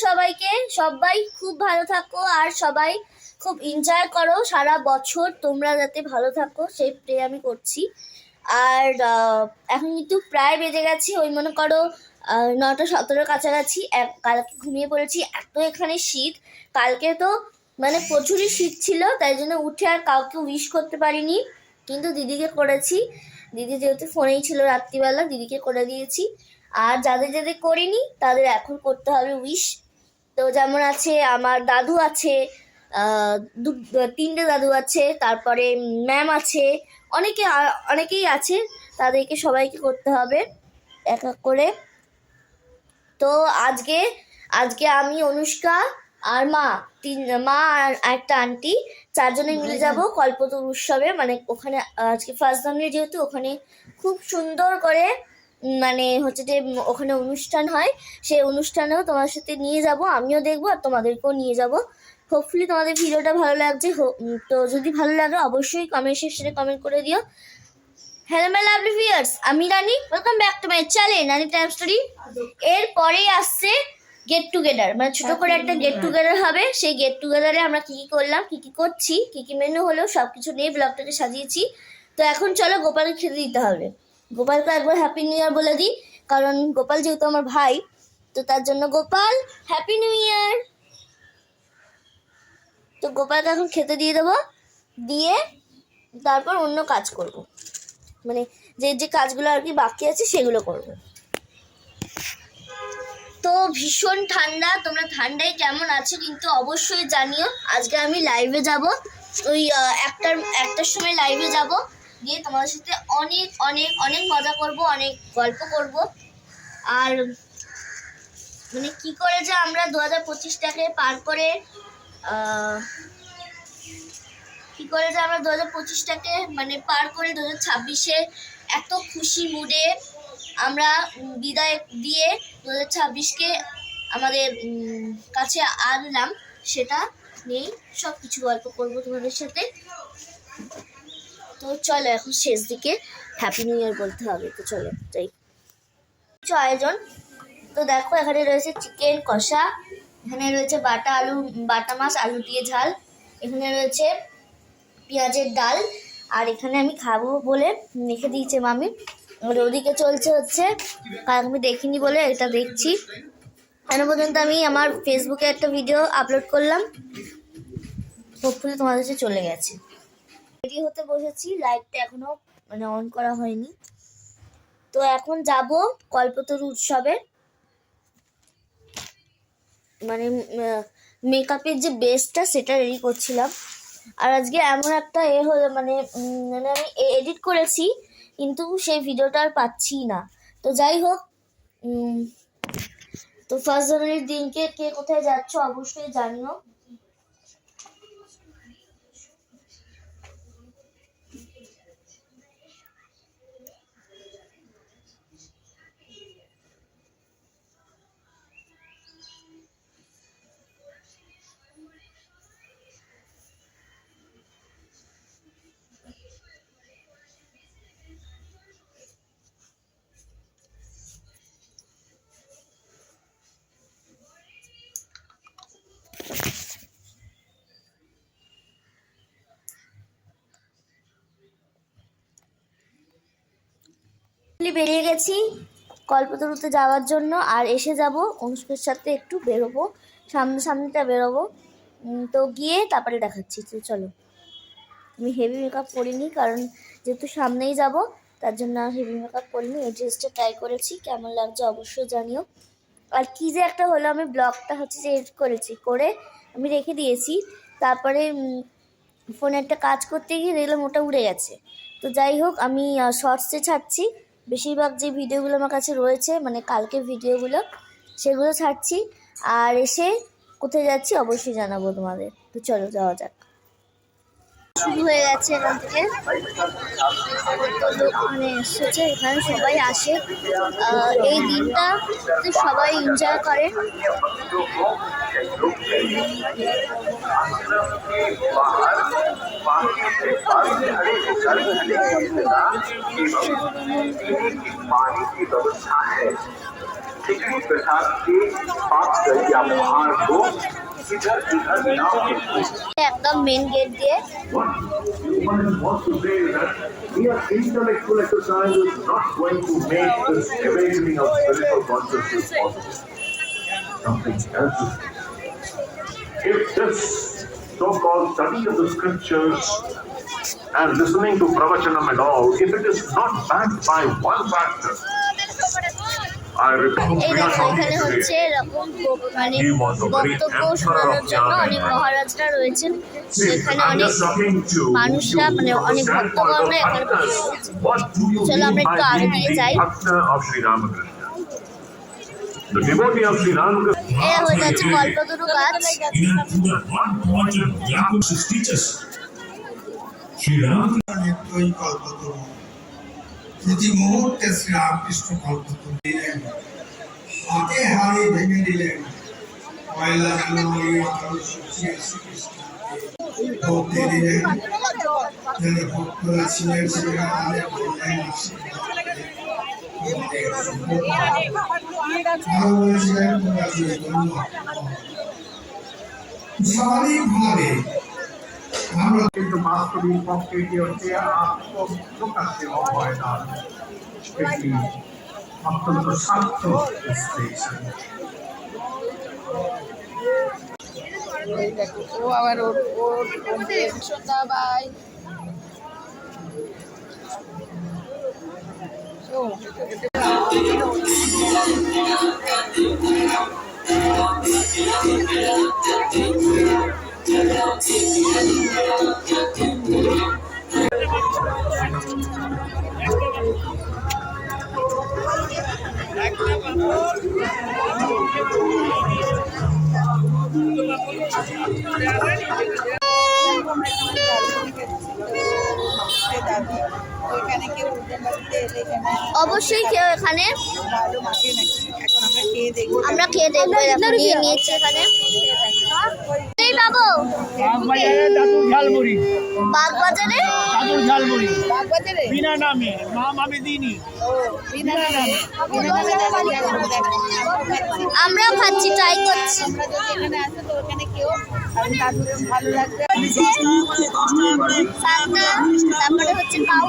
সবাইকে, সবাই খুব ভালো থাকো আর সবাই খুব এনজয় করো সারা বছর, তোমরা যাতে ভালো থাকো সেই প্রে আমি করছি। আর এখন কিন্তু প্রায় বেজে গেছি, ওই মনে করো 9টা 17 কাছাকাছি। কালকে ঘুমিয়ে পড়েছি, এত এখানে শীত। কালকে তো মানে প্রচুরই শীত ছিল, তাই জন্য উঠে আর কাউকে উইশ করতে পারিনি, কিন্তু দিদিকে করেছি। দিদি যেহেতু ফোনেই ছিল রাত্রিবেলা, দিদিকে করে দিয়েছি। আর যাদের যাদের করিনি তাদের এখন করতে হবে উইশ। তো যেমন আছে আমার দাদু আছে, 3টে দাদু আছে, তারপরে ম্যাম আছে, অনেকেই আছে, তাদেরকে সবাইকে করতে হবে এক এক করে। তো আজকে আমি, অনুষ্কা আর মা আর একটা আন্টি, 4জনে মিলে যাব কল্পতরু উৎসবে। মানে ওখানে আজকে ফার্স্ট জানুয়ারি, যেহেতু ওখানে খুব সুন্দর করে মানে হচ্ছে যে ওখানে অনুষ্ঠান হয়, সেই অনুষ্ঠানেও তোমার সাথে নিয়ে যাব, আমিও দেখবো আর তোমাদেরকেও নিয়ে যাব। হোপফুলি তোমাদের ভিডিওটা ভালো লাগছে। তো যদি ভালো লাগে অবশ্যই কমেন্ট সেকশনে কমেন্ট করে দিও। হ্যালো মাই লাভলি ভিউয়ার্স, আমি Rani, welcome back to my channel Rani time story. এরপরেই আসছে গেট টুগেদার, মানে ছোট করে একটা গেট টুগেদার হবে। সেই গেট টুগেদারে আমরা কি কি করলাম, কি কি করছি, কি কি মেনু হলো, সব কিছু নিয়ে ব্লগটাকে সাজিয়েছি। তো এখন চলো গোপালকে খেতে দিতে হবে। গোপালকে একবার হ্যাপি নিউ ইয়ার বলে দিই, কারণ গোপাল যেহেতু আমার ভাই, তো তার জন্য গোপাল হ্যাপি নিউ ইয়ার। তো গোপালকে এখন খেতে দিয়ে দেবো, দিয়ে তারপর অন্য কাজ করব, মানে যে কাজগুলো আর কি বাকি আছে সেগুলো করব। তো ভীষণ ঠান্ডা, তোমরা ঠান্ডায় কেমন আছো কিন্তু অবশ্যই জানিও। আজকে আমি লাইভে যাব, ওই একটার সময় লাইভে যাব, গিয়ে তোমাদের সাথে অনেক অনেক অনেক মজা করব, অনেক গল্প করব। আর মানে কি করে যে আমরা 2025টাকে পার করে কি করে যে আমরা 2025টাকে মানে পার করে 2026-এ এত খুশি মুডে আমরা বিদায় দিয়ে 2026কে আমাদের কাছে আনলাম, সেটা নিয়েই সব কিছু গল্প করবো তোমাদের সাথে। তো চলো এখন শেষ দিকে হ্যাপি নিউ ইয়ার বলতে হবে, তো চলো যাই। কিছু আয়োজন, তো দেখো এখানে রয়েছে চিকেন কষা, এখানে রয়েছে বাটা মাছ আলু দিয়ে ঝাল, এখানে রয়েছে পেঁয়াজের ডাল, আর এখানে আমি খাবো বলে রেখে দিয়েছে মামি। আর ওদিকে চলছে হচ্ছে, কারণ আমি দেখিনি বলে এটা দেখছি। এখনো পর্যন্ত আমি আমার ফেসবুকে একটা ভিডিও আপলোড করলাম, হোপফুলি তোমাদের কাছে চলে গেছে। রেডি হতে বসেছি, লাইটটা এখনো মানে অন করা হয়নি। তো এখন যাব কল্পতরু উৎসবে, মানে মেকআপের যে বেসটা সেটা রেডি করছিলাম। আর আজকে এমন একটা হলো, মানে আমি এডিট করেছি কিন্তু সেই ভিডিওটা আর পাচ্ছি না। তো যাই হোক, তো ফার্স্ট জানুয়ারির দিনকে কে কোথায় যাচ্ছ অবশ্যই জানিও। বেরিয়ে গেছি কল্পতরুতে যাওয়ার জন্য, আর এসে যাব অনুষ্কার সাথে একটু বেরোবো, সামনেটা বেরোবো। তো গিয়ে তারপরে দেখাচ্ছি। তো চলো, আমি হেভি মেকআপ করিনি, কারণ যেহেতু সামনেই যাব তার জন্য হেভি মেকআপ করিনি। এই ড্রেসটা ট্রাই করেছি, কেমন লাগছে অবশ্যই জানিও। আর কি যে একটা হলো, আমি ব্লগটা হচ্ছে যে এডিট করেছি, করে আমি রেখে দিয়েছি, তারপরে ফোনে একটা কাজ করতে গিয়ে দেখলাম ওটা উড়ে গেছে। তো যাই হোক, আমি শর্টসে ছাড়ছি বেশিরভাগ, যে ভিডিওগুলো আমার কাছে রয়েছে মানে কালকের ভিডিওগুলো, সেগুলো ছাড়ছি। আর এসে কোথায় যাচ্ছি অবশ্যই জানাবো তোমাদের। তো চলো যাওয়া যাক। শুরু হয়ে গেছে এখান থেকে, লোক মানে এসেছে, এখানে সবাই আসে এই দিনটা, সবাই এনজয় করে। पानी की व्यवस्था है। खिचड़ी प्रसाद के पात्र या भार को इधर उधर ना फेंकें। একদম মেন গেট দিয়ে What one wants to say is that mere intellectual exercise is not going to make this awakening of spiritual consciousness possible. Something else is if this so-called study of the scriptures and listening to pravachanam and all, if it is not backed by one factor, I recall এই we are দেখো talking এখানে হচ্ছে today. এরকম মানে He was a very বক্তব্য emperor শোনানোর of জন্য Jnana. অনেক মহারাজরা রয়েছেন See, সেখানে I'm অনেক just talking to মানুষরা you মানে from the অনেক standpoint of ভক্তগণরা এখানে বসে bhaktas. রয়েছে। What do you চলো আমরা mean একটু by আগে being দিয়ে the যাই। bhakta of Sri Ramakrishna? The devotee of Sri Ramakrishna. এরা হয়ে যাচ্ছে কল্পতরু গাছ। One point of Jacob's teaches. Sri Ram নিত্যই কল্পতরু প্রতি মুহূর্তে শ্রীরামকৃষ্ণ কল্পতরু দিলেন হাতে হাড়ি ভেঙে দিলেন পয়লা জানুয়ারি 1886 ভক্তি দিলেন যারা ভক্তরা ছিলেন সেরা তাদের বললেন আরো বলেছিলেন তোমরা যদি ধন্য স্বাভাবিকভাবে আমরা কিন্তু বাস্তবিক পক্ষে এটি হচ্ছে আত্মপ্রকাশে অভয়দান একটি অত্যন্ত সার্থক স্টেশন ও আবার ওর সন্ধ্যাবাই ওইখানে কেউ উঠে বাড়িতে এলে এখানে অবশ্যই কেউ এখানে ভালো মাকে নাকি এখন আমরা খেয়ে দেখবো আমরা খেয়ে দেখবো দেখো নিয়ে নিয়েছি এখানে এই বাবু বাগবাজারে দাদুর ঝালমুড়ি বাগবাজারে দাদুর ঝালমুড়ি বাগবাজারে বিনা নামে নাম আমি দিইনি বিনা নামে আমরাও খাচ্ছি ট্রাই করছি আমরা যদি এখানে আসে তো ওখানে কেউ আর দাদুর ভালো লাগবে সান্তা তারপরে হচ্ছে কাউ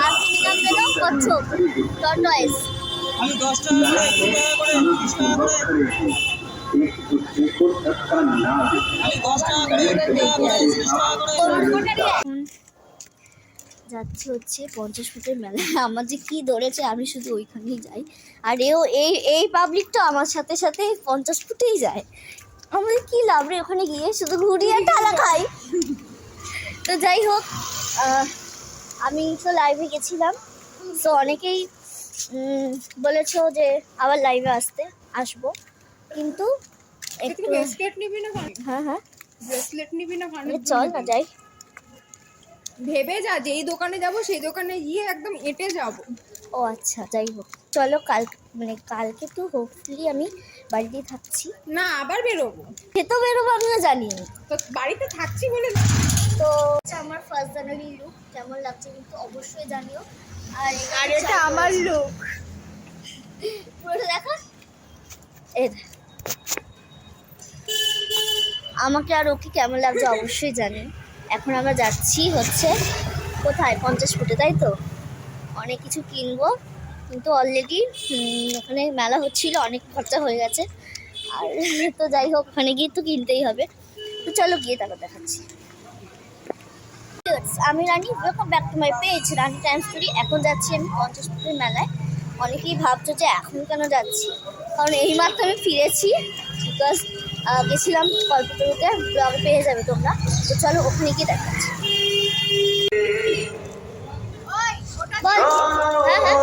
আর কি নাম যেন কচ্ছপ টর্টয়েস আমি 10 টাকা করে 20 টাকা করে 20 টাকা করে আমি 10 টাকা করে 20 টাকা করে যাচ্ছে হচ্ছে 50 ফুটের মেলায় আমার যে কি ধরেছে আমি শুধু ওইখানেই যাই আর এও এই পাবলিকটা আমার সাথে সাথে 50 ফুটেই যায় আমাদের কি লাভ রে ওখানে গিয়ে শুধু ঘুরিয়ে ঢালা খাই তো যাই হোক আমি তো লাইভে গেছিলাম তো অনেকেই বলেছো যে আবার লাইভে আসবো কিন্তু একটু ব্রেসলেট নিবি না হ্যাঁ হ্যাঁ ব্রেসলেট নিবি না চল না যাই ভেবে যা যেই দোকানে যাব সেই দোকানে গিয়ে একদম এঁটে যাব ও আচ্ছা যাই হোক চলো কালকে তো হোপফুলি আমি বাড়িতেই থাকছি না আবার বেরোবো সে তো বেরোবো আমিও জানি তো বাড়িতে থাকছি বলে তো আমার ফার্স্ট জানুয়ারি লুক কেমন লাগছে কিন্তু অবশ্যই জানিও আর এটা আমার লুক পুরো দেখা এই দেখ। আমাকে আর ওকে কেমন লাগছে অবশ্যই জানি এখন আমরা যাচ্ছি হচ্ছে কোথায় 50 ফুটে তাই তো অনেক কিছু কিনবো কিন্তু অলরেডি ওখানে মেলা হচ্ছিল অনেক খরচা হয়ে গেছে আর তো যাই হোক ওখানে গিয়ে তো কিনতেই হবে তো চলো গিয়ে তারপর দেখাচ্ছি আমি Rani welcome back to my page Rani time story এখন যাচ্ছি আমি 50 ফুটের মেলায় অনেকেই ভাবছো যে এখন কেন যাচ্ছি কারণ এইমাত্র আমি ফিরেছি বিকজ গেছিলাম কল্পতরুতে ব্লগে পেয়ে যাবে তোমরা তো চলো ওখানে গিয়ে দেখাচ্ছি বল হ্যাঁ হ্যাঁ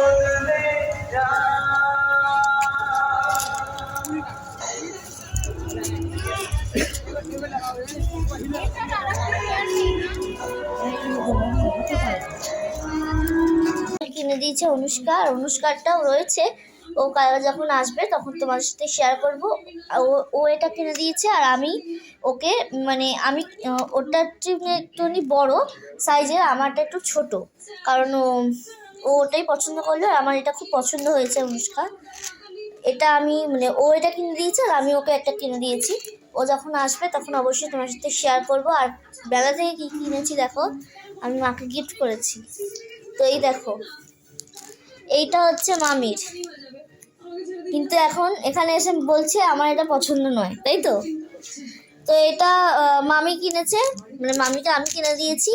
কিনে দিয়েছে অনুষ্কা আর অনুষ্কারটাও রয়েছে ও কাল যখন আসবে তখন তোমার সাথে শেয়ার করব ও এটা কিনে দিয়েছে আর আমি ওকে আমি ওটা একটুখানি বড় সাইজের আমারটা একটু ছোট কারণ ও ওটাই পছন্দ করলো আর আমার এটা খুব পছন্দ হয়েছে অনুষ্কা এটা আমি মানে ও এটা কিনে দিয়েছে আর আমি ওকে একটা কিনে দিয়েছি। ও যখন আসবে তখন অবশ্যই তোমার সাথে শেয়ার করবো। আর বেলা থেকে কী কিনেছি দেখো, আমি মাকে গিফট করেছি। তো এই দেখো, এইটা হচ্ছে মামির, কিন্তু এখন এখানে এসে বলছে আমার এটা পছন্দ নয়, তাই তো? তো এটা মামি কিনেছে, মানে মামিকে আমি কিনে দিয়েছি,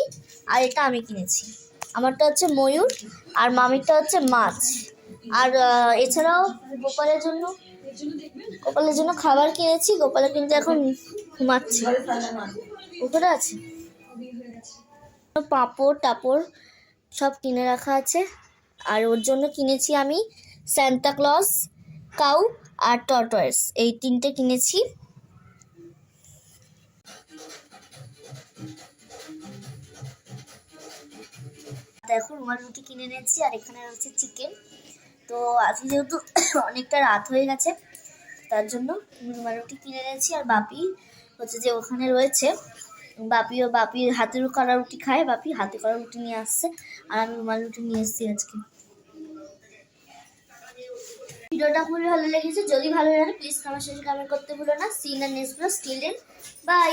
আর এটা আমি কিনেছি। আমারটা হচ্ছে ময়ূর আর মামিরটা হচ্ছে মাছ। আর এছাড়াও গোপালের জন্য খাবার কিনেছি। গোপালের কিন্তু এখন ঘুমাচ্ছে, উপরে আছে। পাঁপড় টাপড় সব কিনে রাখা আছে। আর ওর জন্য কিনেছি আমি সান্তা ক্লজ, কাউ আর টর্টয়েস, এই 3টে কিনেছি। দেখো রুমাল রুটি কিনে নিয়েছি, আর এখানে রয়েছে চিকেন। তো আজকে যেহেতু অনেকটা রাত হয়ে গেছে, তার জন্য রুমাল রুটি কিনে নিয়েছি। আর বাপি হচ্ছে যে ওখানে রয়েছে, বাপির হাতের করা রুটি খায়, বাপি হাতে করা রুটি নিয়ে আসছে, আর আমি রুমাল রুটি নিয়ে এসেছি আজকে। ভিডিওটা খুবই ভালো লেগেছে, যদি ভালো লাগে প্লিজ আমার সাথে কমেন্ট করতে ভুলো না। See in the next video, till then by.